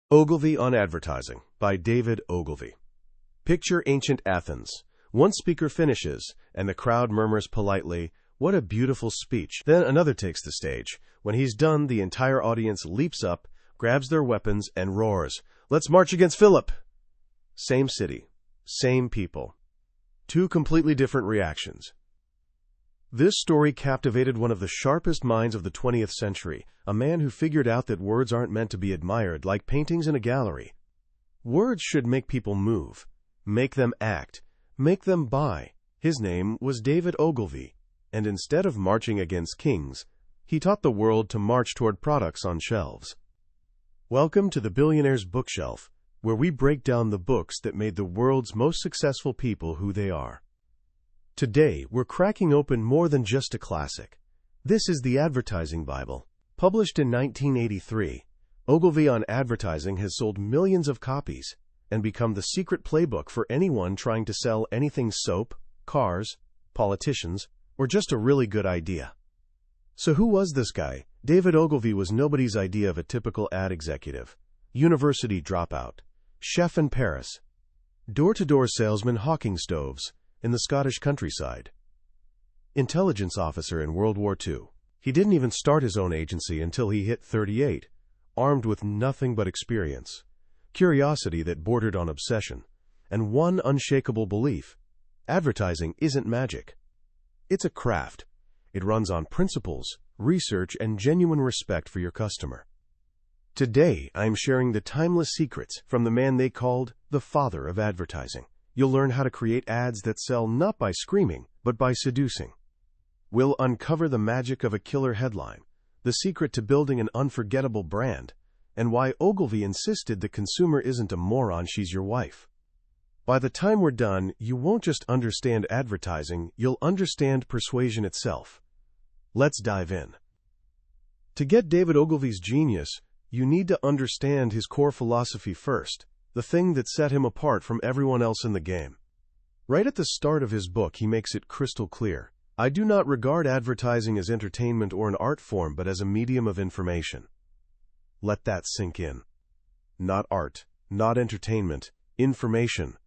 Ogilvy on Advertising by David Ogilvy. Picture ancient Athens. One speaker finishes, and the crowd murmurs politely, "What a beautiful speech." Then another takes the stage. When he's done, the entire audience leaps up, grabs their weapons, and roars, "Let's march against Philip!" Same city, same people. Two completely different reactions. This story captivated one of the sharpest minds of the 20th century, a man who figured out that words aren't meant to be admired like paintings in a gallery. Words should make people move, make them act, make them buy. His name was David Ogilvy, and instead of marching against kings, he taught the world to march toward products on shelves. Welcome to the Billionaire's Bookshelf, where we break down the books that made the world's most successful people who they are. Today, we're cracking open more than just a classic. This is the Advertising Bible. Published in 1983, Ogilvy on Advertising has sold millions of copies and become the secret playbook for anyone trying to sell anything soap, cars, politicians, or just a really good idea. So who was this guy? David Ogilvy was nobody's idea of a typical ad executive. University dropout, chef in Paris, door-to-door salesman hawking stoves in the Scottish countryside, intelligence officer in World War II. He didn't even start his own agency until he hit 38, armed with nothing but experience, curiosity that bordered on obsession, and one unshakable belief: advertising isn't magic. It's a craft. It runs on principles, research, and genuine respect for your customer. Today, I'm sharing the timeless secrets from the man they called the father of advertising. You'll learn how to create ads that sell not by screaming, but by seducing. We'll uncover the magic of a killer headline, the secret to building an unforgettable brand, and why Ogilvy insisted the consumer isn't a moron, she's your wife. By the time we're done, you won't just understand advertising, you'll understand persuasion itself. Let's dive in. To get David Ogilvy's genius, you need to understand his core philosophy first, the thing that set him apart from everyone else in the game. Right at the start of his book, he makes it crystal clear: "I do not regard advertising as entertainment or an art form, but as a medium of information." Let that sink in. Not art, not entertainment, information.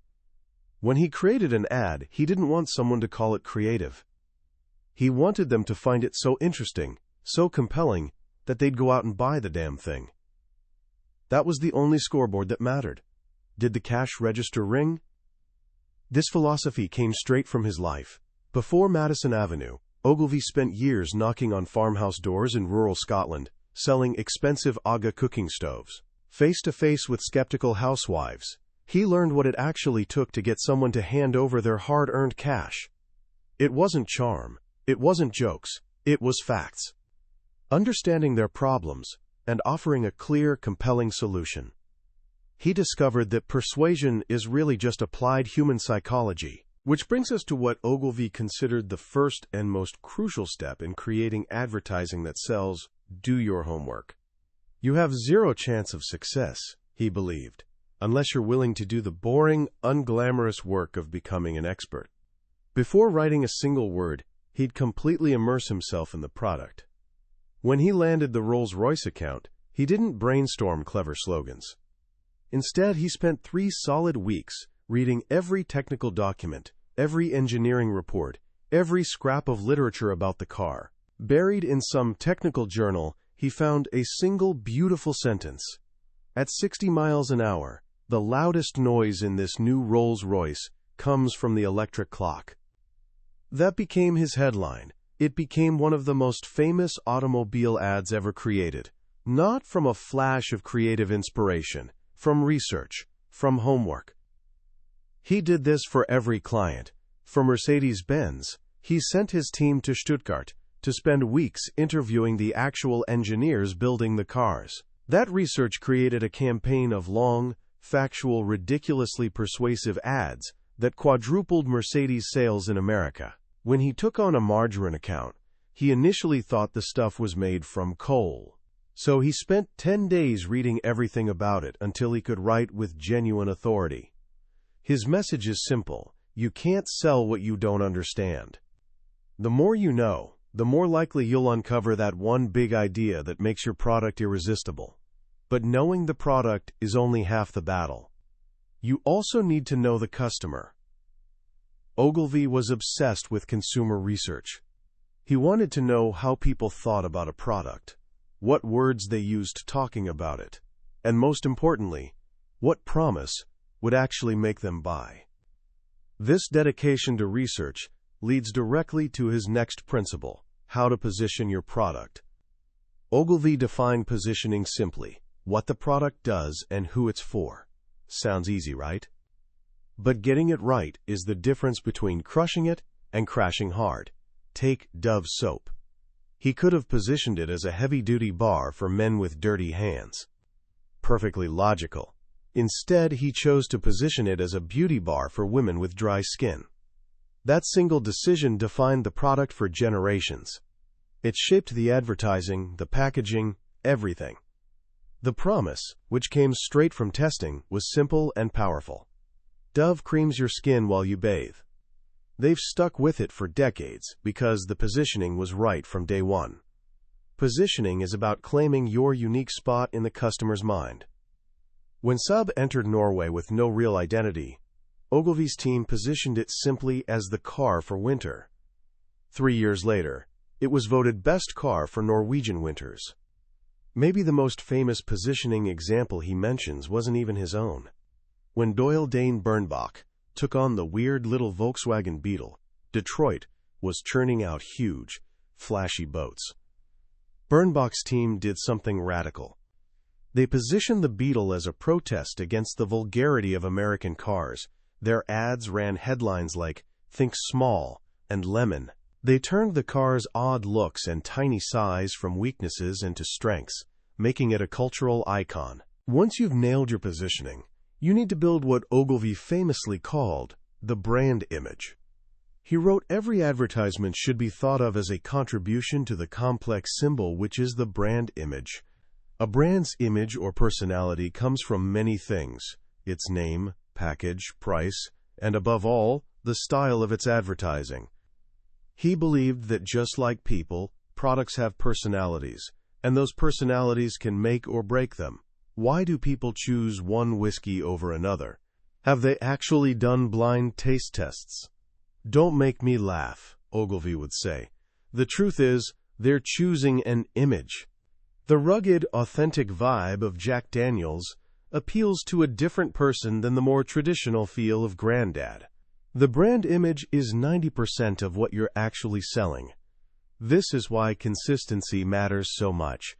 When he created an ad, he didn't want someone to call it creative. He wanted them to find it so interesting, so compelling, that they'd go out and buy the damn thing. That was the only scoreboard that mattered. Did the cash register ring? This philosophy came straight from his life. Before Madison Avenue, Ogilvy spent years knocking on farmhouse doors in rural Scotland, selling expensive Aga cooking stoves. Face to face with skeptical housewives, he learned what it actually took to get someone to hand over their hard-earned cash. It wasn't charm, it wasn't jokes, it was facts. Understanding their problems and offering a clear, compelling solution. He discovered that persuasion is really just applied human psychology. Which brings us to what Ogilvy considered the first and most crucial step in creating advertising that sells: do your homework. You have zero chance of success, he believed, unless you're willing to do the boring, unglamorous work of becoming an expert. Before writing a single word, he'd completely immerse himself in the product. When he landed the Rolls-Royce account, he didn't brainstorm clever slogans. Instead, he spent 3 solid weeks reading every technical document, every engineering report, every scrap of literature about the car. Buried in some technical journal, he found a single beautiful sentence: "At 60 miles an hour, the loudest noise in this new Rolls-Royce comes from the electric clock." That became his headline. It became one of the most famous automobile ads ever created. Not from a flash of creative inspiration, from research, from homework. He did this for every client. For Mercedes-Benz, he sent his team to Stuttgart to spend weeks interviewing the actual engineers building the cars. That research created a campaign of long, factual, ridiculously persuasive ads that quadrupled Mercedes sales in America. When he took on a margarine account, he initially thought the stuff was made from coal. So he spent 10 days reading everything about it until he could write with genuine authority. His message is simple: you can't sell what you don't understand. The more you know, the more likely you'll uncover that one big idea that makes your product irresistible. But knowing the product is only half the battle. You also need to know the customer. Ogilvy was obsessed with consumer research. He wanted to know how people thought about a product, what words they used talking about it, and most importantly, what promise would actually make them buy. This dedication to research leads directly to his next principle: how to position your product. Ogilvy defined positioning simply: what the product does and who it's for. Sounds easy, right? But getting it right is the difference between crushing it and crashing hard. Take Dove soap. He could have positioned it as a heavy-duty bar for men with dirty hands. Perfectly logical. Instead, he chose to position it as a beauty bar for women with dry skin. That single decision defined the product for generations. It shaped the advertising, the packaging, everything. The promise, which came straight from testing, was simple and powerful. Dove creams your skin while you bathe. They've stuck with it for decades because the positioning was right from day one. Positioning is about claiming your unique spot in the customer's mind. When Saab entered Norway with no real identity, Ogilvy's team positioned it simply as the car for winter. 3 years later, it was voted best car for Norwegian winters. Maybe the most famous positioning example he mentions wasn't even his own. When Doyle Dane Bernbach took on the weird little Volkswagen Beetle, Detroit was churning out huge, flashy boats. Bernbach's team did something radical. They positioned the Beetle as a protest against the vulgarity of American cars. Their ads ran headlines like, "Think Small" and "Lemon." They turned the car's odd looks and tiny size from weaknesses into strengths, making it a cultural icon. Once you've nailed your positioning, you need to build what Ogilvy famously called the brand image. He wrote every advertisement should be thought of as a contribution to the complex symbol which is the brand image. A brand's image or personality comes from many things: its name, package, price, and above all, the style of its advertising. He believed that just like people, products have personalities, and those personalities can make or break them. Why do people choose one whiskey over another? Have they actually done blind taste tests? "Don't make me laugh," Ogilvy would say. "The truth is, they're choosing an image." The rugged, authentic vibe of Jack Daniels appeals to a different person than the more traditional feel of Grandad. The brand image is 90% of what you're actually selling. This is why consistency matters so much.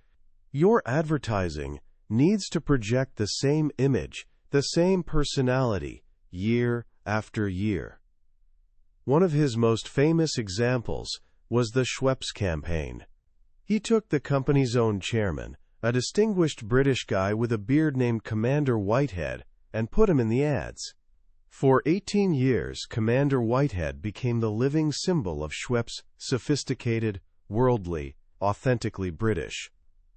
Your advertising needs to project the same image, the same personality, year after year. One of his most famous examples was the Schweppes campaign. He took the company's own chairman, a distinguished British guy with a beard named Commander Whitehead, and put him in the ads. For 18 years, Commander Whitehead became the living symbol of Schweppes' sophisticated, worldly, authentically British.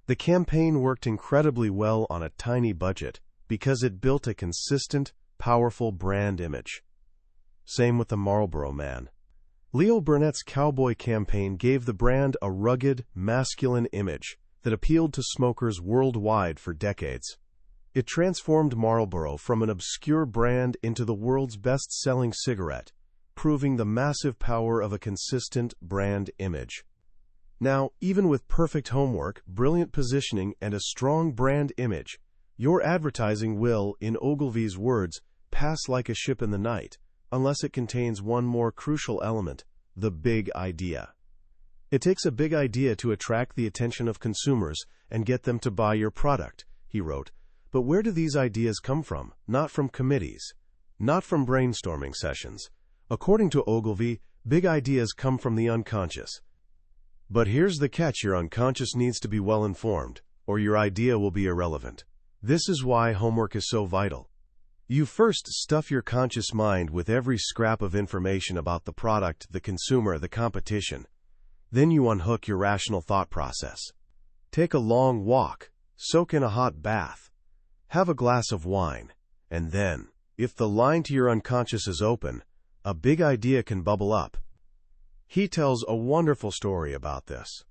The campaign worked incredibly well on a tiny budget because it built a consistent, powerful brand image. Same with the Marlboro Man. Leo Burnett's cowboy campaign gave the brand a rugged, masculine image that appealed to smokers worldwide for decades. It transformed Marlboro from an obscure brand into the world's best-selling cigarette, proving the massive power of a consistent brand image. Now, even with perfect homework, brilliant positioning, and a strong brand image, your advertising will, in Ogilvy's words, pass like a ship in the night, unless it contains one more crucial element: the big idea. It takes a big idea to attract the attention of consumers and get them to buy your product, he wrote. But where do these ideas come from? Not from committees, not from brainstorming sessions. According to Ogilvy, big ideas come from the unconscious. But here's the catch: your unconscious needs to be well informed, or your idea will be irrelevant. This is why homework is so vital. You first stuff your conscious mind with every scrap of information about the product, the consumer, the competition. Then you unhook your rational thought process. Take a long walk, soak in a hot bath, have a glass of wine, and then, if the line to your unconscious is open, a big idea can bubble up. He tells a wonderful story about this.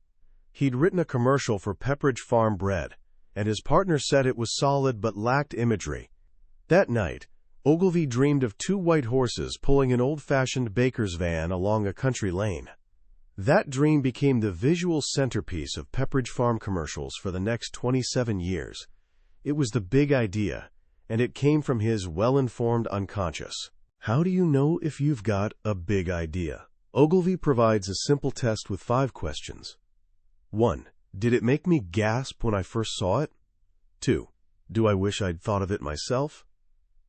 He'd written a commercial for Pepperidge Farm bread. and his partner said it was solid but lacked imagery. That night, Ogilvy dreamed of two white horses pulling an old-fashioned baker's van along a country lane. That dream became the visual centerpiece of Pepperidge Farm commercials for the next 27 years. It was the big idea, and it came from his well-informed unconscious. How do you know if you've got a big idea? Ogilvy provides a simple test with 5 questions. 1. Did it make me gasp when I first saw it? 2. Do I wish I'd thought of it myself?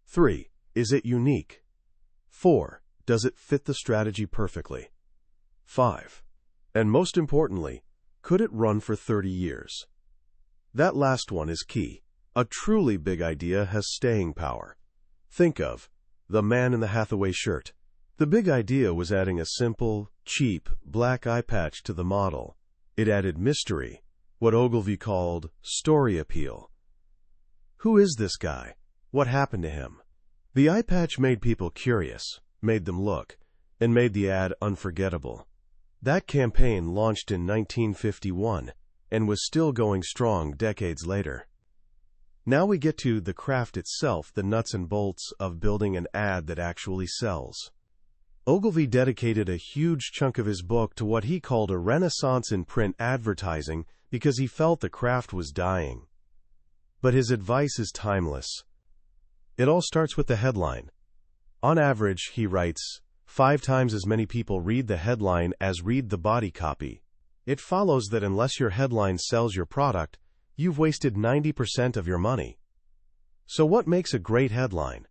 3. Is it unique? 4. Does it fit the strategy perfectly? 5. And most importantly, could it run for 30 years? That last one is key. A truly big idea has staying power. Think of The Man in the Hathaway Shirt. The big idea was adding a simple, cheap, black eye patch to the model. It added mystery, what Ogilvy called story appeal. Who is this guy? What happened to him? The eye patch made people curious, made them look, and made the ad unforgettable. That campaign launched in 1951 and was still going strong decades later. Now we get to the craft itself, the nuts and bolts of building an ad that actually sells. Ogilvy dedicated a huge chunk of his book to what he called a renaissance in print advertising because he felt the craft was dying. But his advice is timeless. It all starts with the headline. On average, he writes, 5 times as many people read the headline as read the body copy. It follows that unless your headline sells your product, you've wasted 90% of your money. So what makes a great headline?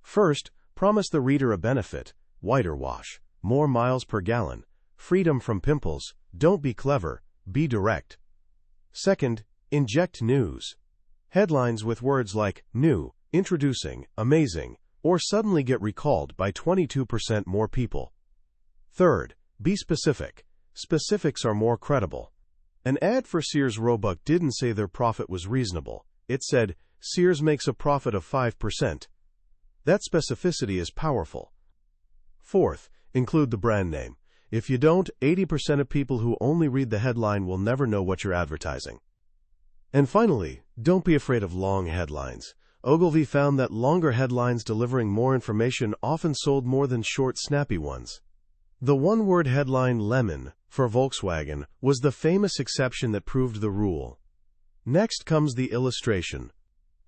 First, promise the reader a benefit, whiter wash, more miles per gallon, freedom from pimples, don't be clever, be direct. Second, inject news. Headlines with words like new, introducing, amazing, or suddenly get recalled by 22% more people. Third, be specific. Specifics are more credible. An ad for Sears Roebuck didn't say their profit was reasonable. It said, Sears makes a profit of 5%. That specificity is powerful. Fourth, include the brand name. If you don't, 80% of people who only read the headline will never know what you're advertising. And finally, don't be afraid of long headlines. Ogilvy found that longer headlines delivering more information often sold more than short, snappy ones. The one-word headline lemon for Volkswagen was the famous exception that proved the rule. Next comes the illustration.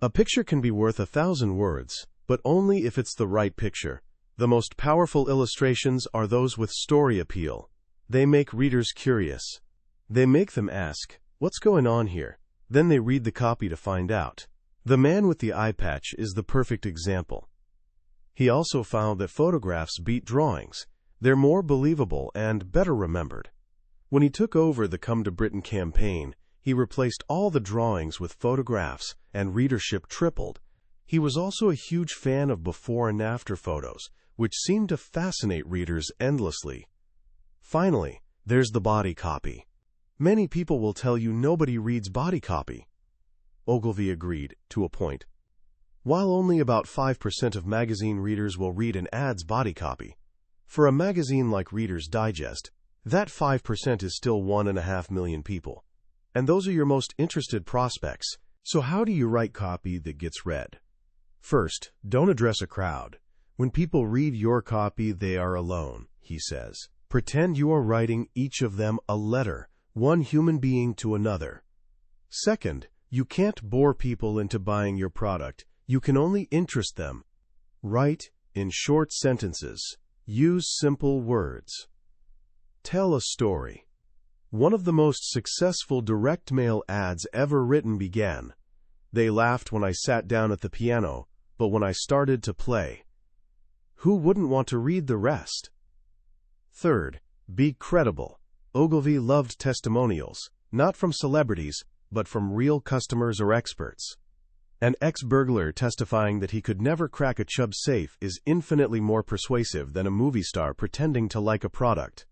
A picture can be worth 1,000 words, but only if it's the right picture. The most powerful illustrations are those with story appeal. They make readers curious. They make them ask, what's going on here? Then they read the copy to find out. The Man with the Eye Patch is the perfect example. He also found that photographs beat drawings. They're more believable and better remembered. When he took over the Come to Britain campaign, he replaced all the drawings with photographs, and readership tripled. He was also a huge fan of before and after photos, which seemed to fascinate readers endlessly. Finally, there's the body copy. Many people will tell you nobody reads body copy. Ogilvy agreed, to a point. While only about 5% of magazine readers will read an ad's body copy, for a magazine like Reader's Digest, that 5% is still 1.5 million people. And those are your most interested prospects. So how do you write copy that gets read? First, don't address a crowd. When people read your copy, they are alone, he says. Pretend you are writing each of them a letter, one human being to another. Second, you can't bore people into buying your product. You can only interest them. Write in short sentences. Use simple words. Tell a story. One of the most successful direct mail ads ever written began. They laughed when I sat down at the piano, but when I started to play. Who wouldn't want to read the rest? Third, be credible. Ogilvy loved testimonials, not from celebrities, but from real customers or experts. An ex-burglar testifying that he could never crack a Chubb safe is infinitely more persuasive than a movie star pretending to like a product.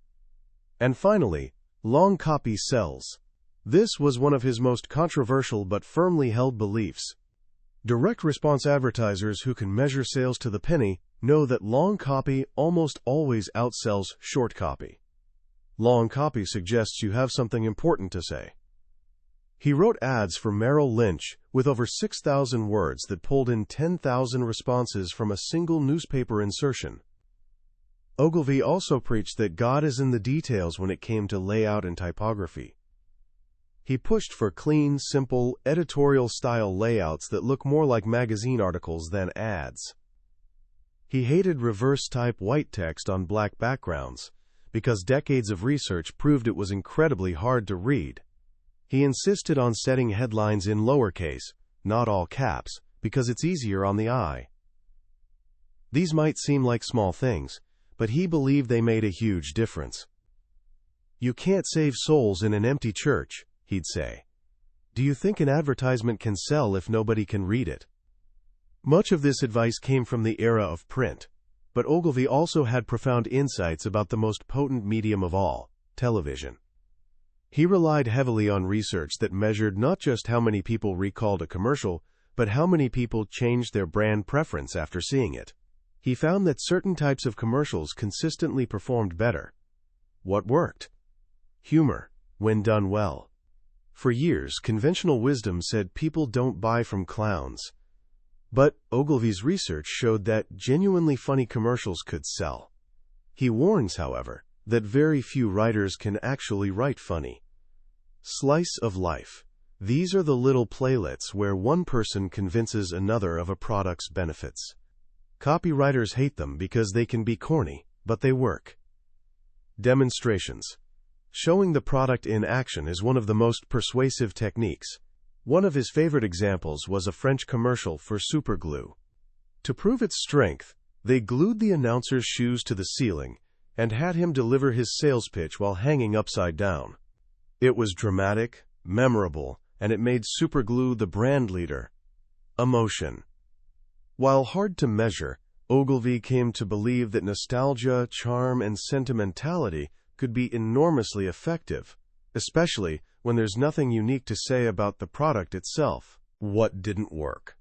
And finally, long copy sells. This was one of his most controversial but firmly held beliefs. Direct response advertisers who can measure sales to the penny know that long copy almost always outsells short copy. Long copy suggests you have something important to say. He wrote ads for Merrill Lynch with over 6,000 words that pulled in 10,000 responses from a single newspaper insertion. Ogilvy also preached that God is in the details when it came to layout and typography. He pushed for clean, simple, editorial-style layouts that look more like magazine articles than ads. He hated reverse-type white text on black backgrounds because decades of research proved it was incredibly hard to read. He insisted on setting headlines in lowercase, not all caps, because it's easier on the eye. These might seem like small things, but he believed they made a huge difference. "You can't save souls in an empty church," he'd say. "Do you think an advertisement can sell if nobody can read it?" Much of this advice came from the era of print, but Ogilvy also had profound insights about the most potent medium of all, television. He relied heavily on research that measured not just how many people recalled a commercial, but how many people changed their brand preference after seeing it. He found that certain types of commercials consistently performed better. What worked? Humor, when done well. For years, conventional wisdom said people don't buy from clowns. But Ogilvy's research showed that genuinely funny commercials could sell. He warns, however, that very few writers can actually write funny. Slice of life. These are the little playlets where one person convinces another of a product's benefits. Copywriters hate them because they can be corny, but they work. Demonstrations. Showing the product in action is one of the most persuasive techniques. One of his favorite examples was a French commercial for superglue. To prove its strength, they glued the announcer's shoes to the ceiling and had him deliver his sales pitch while hanging upside down. It was dramatic, memorable, and it made superglue the brand leader. Emotion. While hard to measure, Ogilvy came to believe that nostalgia, charm, and sentimentality could be enormously effective, especially when there's nothing unique to say about the product itself. What didn't work?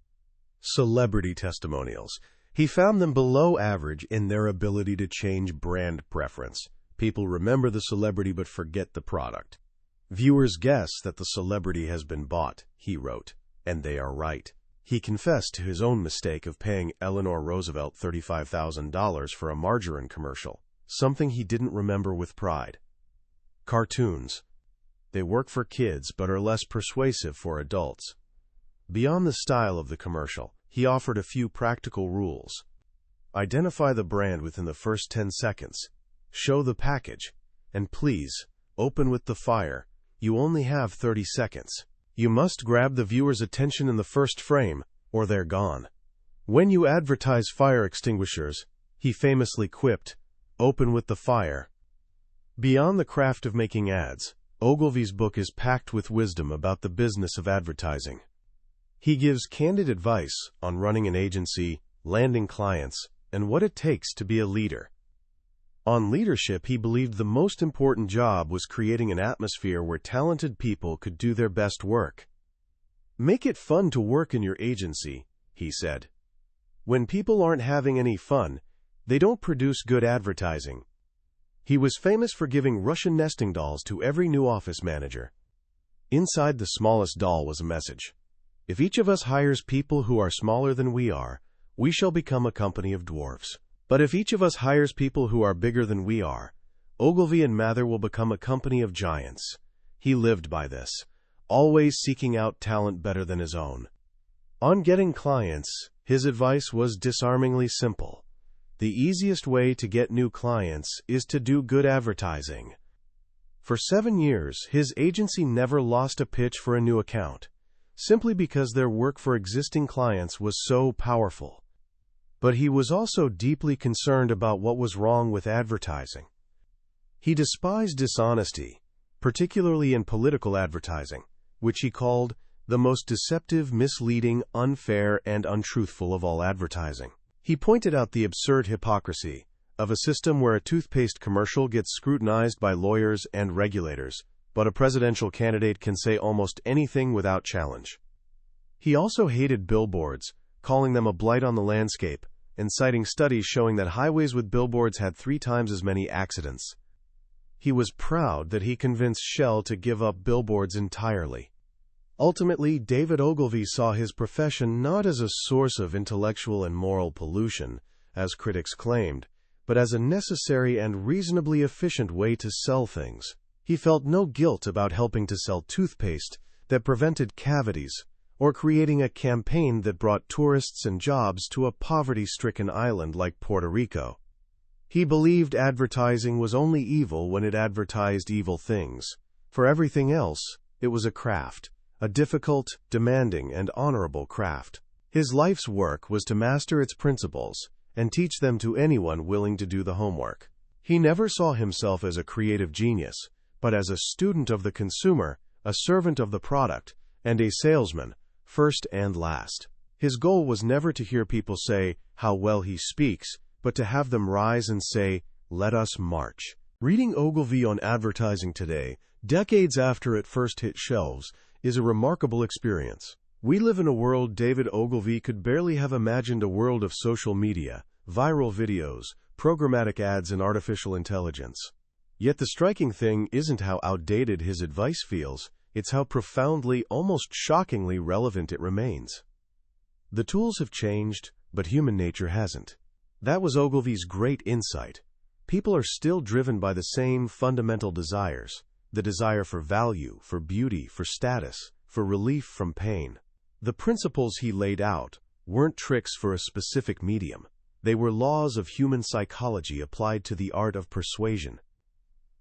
Celebrity testimonials. He found them below average in their ability to change brand preference. People remember the celebrity but forget the product. Viewers guess that the celebrity has been bought, he wrote, and they are right. He confessed to his own mistake of paying Eleanor Roosevelt $35,000 for a margarine commercial, something he didn't remember with pride. Cartoons. They work for kids but are less persuasive for adults. Beyond the style of the commercial, he offered a few practical rules. Identify the brand within the first 10 seconds. Show the package. And please, open with the fire. You only have 30 seconds. You must grab the viewer's attention in the first frame, or they're gone. When you advertise fire extinguishers, he famously quipped, open with the fire. Beyond the craft of making ads, Ogilvy's book is packed with wisdom about the business of advertising. He gives candid advice on running an agency, landing clients, and what it takes to be a leader. On leadership, he believed the most important job was creating an atmosphere where talented people could do their best work. Make it fun to work in your agency, he said. When people aren't having any fun, they don't produce good advertising. He was famous for giving Russian nesting dolls to every new office manager. Inside the smallest doll was a message. If each of us hires people who are smaller than we are, we shall become a company of dwarfs. But if each of us hires people who are bigger than we are, Ogilvy and Mather will become a company of giants. He lived by this, always seeking out talent better than his own. On getting clients, his advice was disarmingly simple. The easiest way to get new clients is to do good advertising. For 7 years, his agency never lost a pitch for a new account, simply because their work for existing clients was so powerful. But he was also deeply concerned about what was wrong with advertising. He despised dishonesty, particularly in political advertising, which he called the most deceptive, misleading, unfair, and untruthful of all advertising. He pointed out the absurd hypocrisy of a system where a toothpaste commercial gets scrutinized by lawyers and regulators, but a presidential candidate can say almost anything without challenge. He also hated billboards, calling them a blight on the landscape, and citing studies showing that highways with billboards had 3 times as many accidents. He was proud that he convinced Shell to give up billboards entirely. Ultimately, David Ogilvy saw his profession not as a source of intellectual and moral pollution, as critics claimed, but as a necessary and reasonably efficient way to sell things. He felt no guilt about helping to sell toothpaste that prevented cavities, or creating a campaign that brought tourists and jobs to a poverty-stricken island like Puerto Rico. He believed advertising was only evil when it advertised evil things. For everything else, it was a craft, a difficult, demanding, and honorable craft. His life's work was to master its principles and teach them to anyone willing to do the homework. He never saw himself as a creative genius, but as a student of the consumer, a servant of the product, and a salesman, first and last. His goal was never to hear people say how well he speaks, but to have them rise and say, "Let us march." Reading Ogilvy on advertising today, decades after it first hit shelves, is a remarkable experience. We live in a world David Ogilvy could barely have imagined, a world of social media, viral videos, programmatic ads, and artificial intelligence. Yet the striking thing isn't how outdated his advice feels, it's how profoundly, almost shockingly relevant it remains. The tools have changed, but human nature hasn't. That was Ogilvy's great insight. People are still driven by the same fundamental desires, the desire for value, for beauty, for status, for relief from pain. The principles he laid out weren't tricks for a specific medium. They were laws of human psychology applied to the art of persuasion.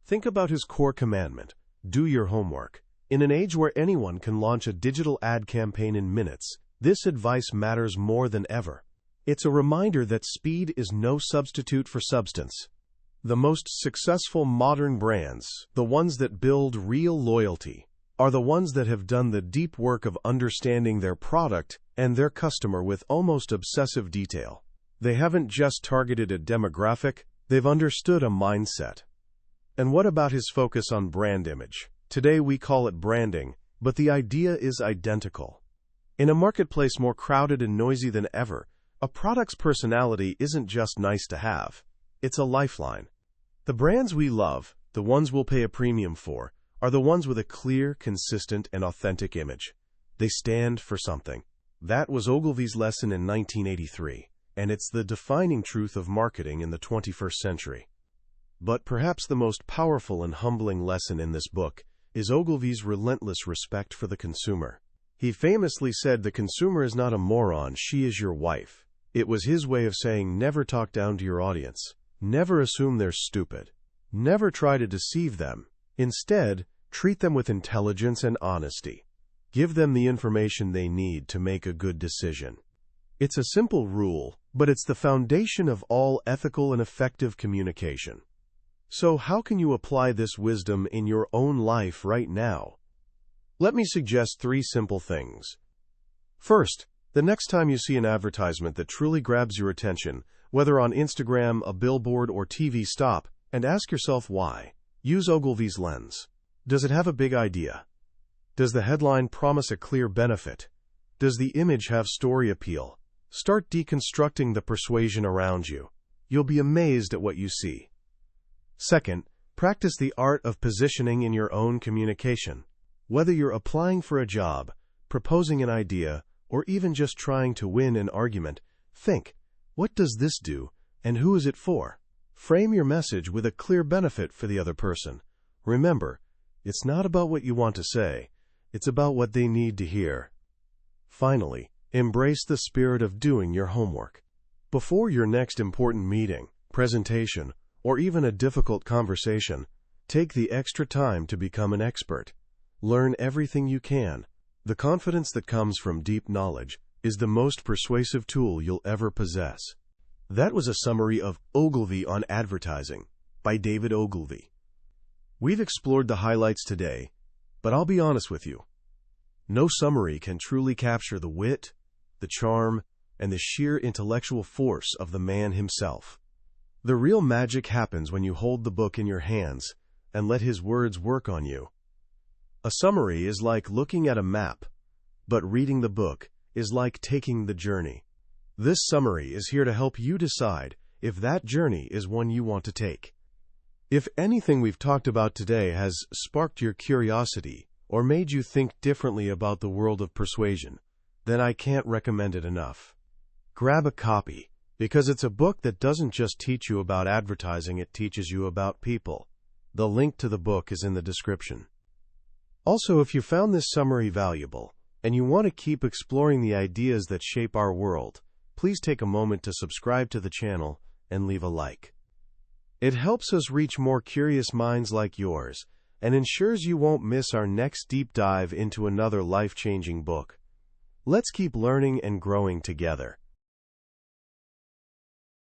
Think about his core commandment: do your homework. In an age where anyone can launch a digital ad campaign in minutes, this advice matters more than ever. It's a reminder that speed is no substitute for substance. The most successful modern brands, the ones that build real loyalty, are the ones that have done the deep work of understanding their product and their customer with almost obsessive detail. They haven't just targeted a demographic, they've understood a mindset. And what about his focus on brand image? Today we call it branding, but the idea is identical. In a marketplace more crowded and noisy than ever, a product's personality isn't just nice to have, it's a lifeline. The brands we love, the ones we'll pay a premium for, are the ones with a clear, consistent, and authentic image. They stand for something. That was Ogilvy's lesson in 1983, and it's the defining truth of marketing in the 21st century. But perhaps the most powerful and humbling lesson in this book is Ogilvy's relentless respect for the consumer. He famously said, "The consumer is not a moron, she is your wife." It was his way of saying, never talk down to your audience. Never assume they're stupid. Never try to deceive them. Instead, treat them with intelligence and honesty. Give them the information they need to make a good decision. It's a simple rule, but it's the foundation of all ethical and effective communication. So how can you apply this wisdom in your own life right now? Let me suggest 3 simple things. First, the next time you see an advertisement that truly grabs your attention, whether on Instagram, a billboard, or TV, stop and ask yourself why. Use Ogilvy's lens. Does it have a big idea? Does the headline promise a clear benefit? Does the image have story appeal? Start deconstructing the persuasion around you. You'll be amazed at what you see. Second, practice the art of positioning in your own communication. Whether you're applying for a job, proposing an idea, or even just trying to win an argument, think, what does this do, and who is it for? Frame your message with a clear benefit for the other person. Remember, it's not about what you want to say, it's about what they need to hear. Finally, embrace the spirit of doing your homework. Before your next important meeting, presentation, or even a difficult conversation, take the extra time to become an expert. Learn everything you can. The confidence that comes from deep knowledge is the most persuasive tool you'll ever possess. That was a summary of Ogilvy on Advertising by David Ogilvy. We've explored the highlights today, but I'll be honest with you. No summary can truly capture the wit, the charm, and the sheer intellectual force of the man himself. The real magic happens when you hold the book in your hands and let his words work on you. A summary is like looking at a map, but reading the book is like taking the journey. This summary is here to help you decide if that journey is one you want to take. If anything we've talked about today has sparked your curiosity or made you think differently about the world of persuasion, then I can't recommend it enough. Grab a copy, because it's a book that doesn't just teach you about advertising, it teaches you about people. The link to the book is in the description. Also, if you found this summary valuable, and you want to keep exploring the ideas that shape our world, please take a moment to subscribe to the channel and leave a like. It helps us reach more curious minds like yours, and ensures you won't miss our next deep dive into another life-changing book. Let's keep learning and growing together.